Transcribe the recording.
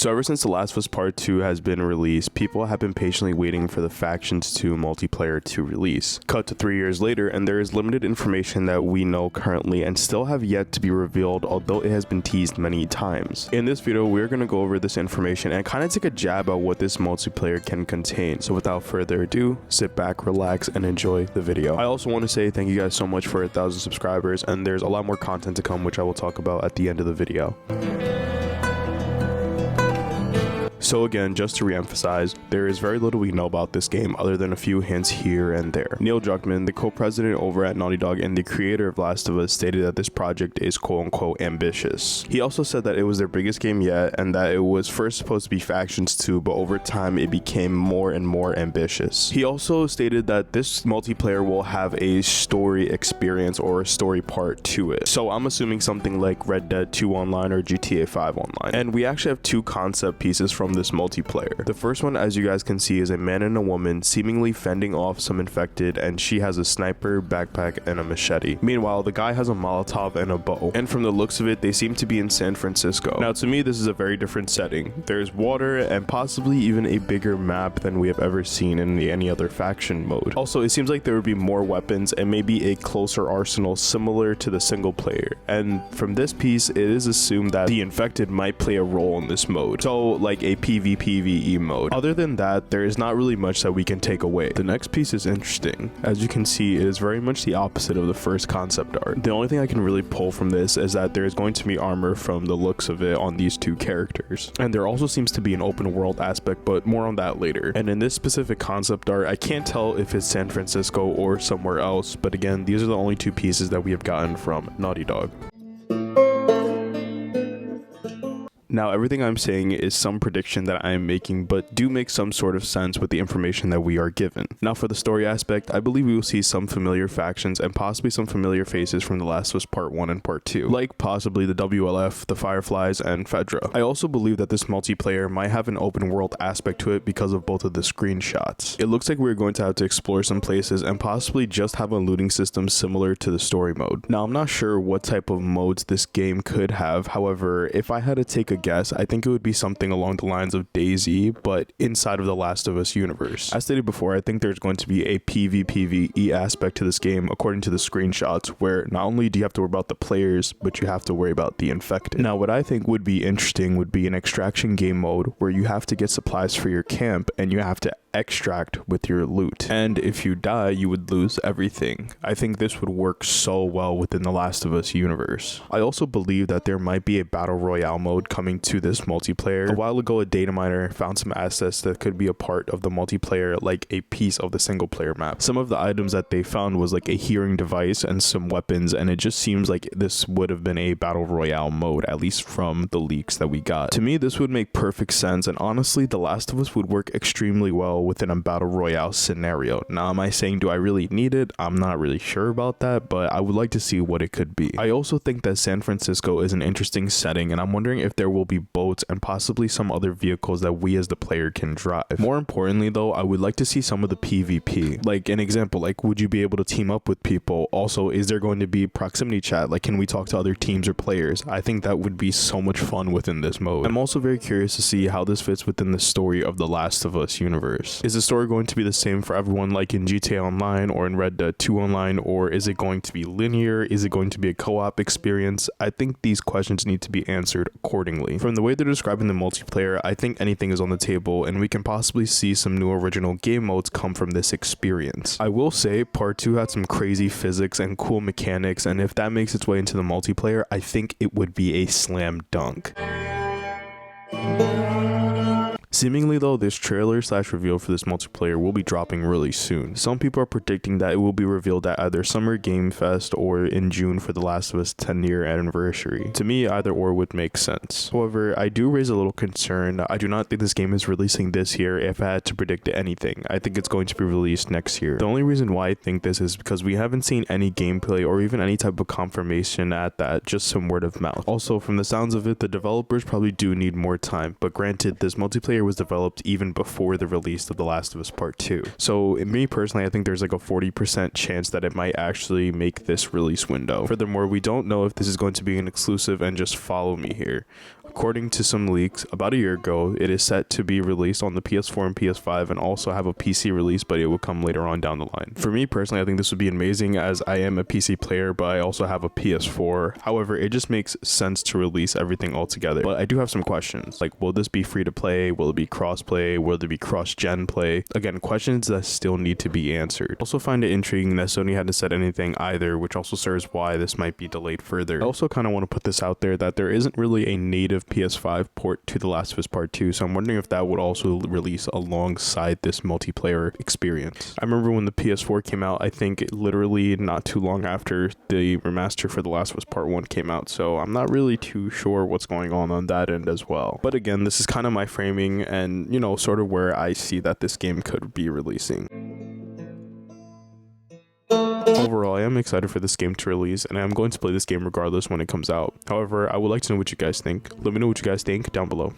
So ever since The Last of Us Part 2 has been released, people have been patiently waiting for the Factions 2 multiplayer to release. Cut to 3 years later, and there is limited information that we know currently and still have yet to be revealed, although it has been teased many times. In this video, we're going to go over this information and kind of take a jab at what this multiplayer can contain. So without further ado, sit back, relax, and enjoy the video. I also want to say thank you guys so much for 1,000 subscribers, and there's a lot more content to come, which I will talk about at the end of the video. So again, just to re-emphasize, there is very little we know about this game other than a few hints here and there. Neil Druckmann, the co-president over at Naughty Dog and the creator of Last of Us, stated that this project is quote-unquote ambitious. He also said that it was their biggest game yet and that it was first supposed to be Factions 2, but over time it became more and more ambitious. He also stated that this multiplayer will have a story experience or a story part to it. So I'm assuming something like Red Dead 2 Online or GTA 5 Online. And we actually have two concept pieces from this multiplayer. The first one, as you guys can see, is a man and a woman seemingly fending off some infected, and she has a sniper, backpack, and a machete. Meanwhile, the guy has a Molotov and a bow, and from the looks of it, they seem to be in San Francisco. Now, to me, this is a very different setting. There's water and possibly even a bigger map than we have ever seen in any other faction mode. Also, it seems like there would be more weapons and maybe a closer arsenal similar to the single player. And from this piece, it is assumed that the infected might play a role in this mode. So, like a PvPvE mode. Other than that, there is not really much that we can take away. The next piece is interesting. As you can see, it is very much the opposite of the first concept art. The only thing I can really pull from this is that there is going to be armor from the looks of it on these two characters. And there also seems to be an open world aspect, but more on that later. And in this specific concept art, I can't tell if it's San Francisco or somewhere else, but again, these are the only two pieces that we have gotten from Naughty Dog. Now, everything I'm saying is some prediction that I am making, but do make some sort of sense with the information that we are given. Now, for the story aspect, I believe we will see some familiar factions and possibly some familiar faces from The Last of Us Part 1 and Part 2, like possibly the WLF, the Fireflies, and Fedra. I also believe that this multiplayer might have an open world aspect to it because of both of the screenshots. It looks like we're going to have to explore some places and possibly just have a looting system similar to the story mode. Now, I'm not sure what type of modes this game could have. However, if I had to take a guess, I think it would be something along the lines of DayZ, but inside of the Last of Us universe. As stated before, I think there's going to be a PvPvE aspect to this game according to the screenshots, where not only do you have to worry about the players, but you have to worry about the infected. Now, what I think would be interesting would be an extraction game mode where you have to get supplies for your camp and you have to extract with your loot, and if you die you would lose everything. I think this would work so well within the Last of Us universe. I also believe that there might be a battle royale mode coming to this multiplayer. A while ago, a data miner found some assets that could be a part of the multiplayer, like a piece of the single player map. Some of the items that they found was like a hearing device and some weapons, and it just seems like this would have been a battle royale mode, at least from the leaks that we got. To me, this would make perfect sense, and honestly, The Last of Us would work extremely well within a battle royale scenario. Now, am I saying do I really need it? I'm not really sure about that, but I would like to see what it could be. I also think that San Francisco is an interesting setting, and I'm wondering if there will be boats and possibly some other vehicles that we as the player can drive. More importantly though, I would like to see some of the PvP. Like an example, like would you be able to team up with people? Also, is there going to be proximity chat? Like, can we talk to other teams or players? I think that would be so much fun within this mode. I'm also very curious to see how this fits within the story of the Last of Us universe. Is the story going to be the same for everyone like in GTA Online or in Red Dead 2 Online, or is it going to be linear? Is it going to be a co-op experience? I think these questions need to be answered accordingly. From the way they're describing the multiplayer, I think anything is on the table, and we can possibly see some new original game modes come from this experience. I will say Part 2 had some crazy physics and cool mechanics, and if that makes its way into the multiplayer, I think it would be a slam dunk. Seemingly though, this trailer / reveal for this multiplayer will be dropping really soon. Some people are predicting that it will be revealed at either Summer Game Fest or in June for The Last of Us 10-year anniversary. To me, either or would make sense. However, I do raise a little concern. I do not think this game is releasing this year if I had to predict anything. I think it's going to be released next year. The only reason why I think this is because we haven't seen any gameplay or even any type of confirmation at that, just some word of mouth. Also, from the sounds of it, the developers probably do need more time, but granted, this multiplayer was developed even before the release of The Last of Us Part 2. So, me personally, I think there's like a 40% chance that it might actually make this release window. Furthermore, we don't know if this is going to be an exclusive, and just follow me here. According to some leaks, about a year ago, it is set to be released on the PS4 and PS5 and also have a PC release, but it will come later on down the line. For me personally, I think this would be amazing as I am a PC player, but I also have a PS4. However, it just makes sense to release everything all together. But I do have some questions, like will this be free to play? Will it be cross-play? Will there be cross-gen play? Again, questions that still need to be answered. Also find it intriguing that Sony hadn't said anything either, which also serves why this might be delayed further. I also kind of want to put this out there that there isn't really a native PS5 port to The Last of Us Part 2, so I'm wondering if that would also release alongside this multiplayer experience. I remember when the PS4 came out, I think literally not too long after the remaster for The Last of Us Part 1 came out, so I'm not really too sure what's going on that end as well. But again, this is kind of my framing and, you know, sort of where I see that this game could be releasing. Overall, I am excited for this game to release, and I'm going to play this game regardless when it comes out. However, I would like to know what you guys think. Let me know what you guys think down below.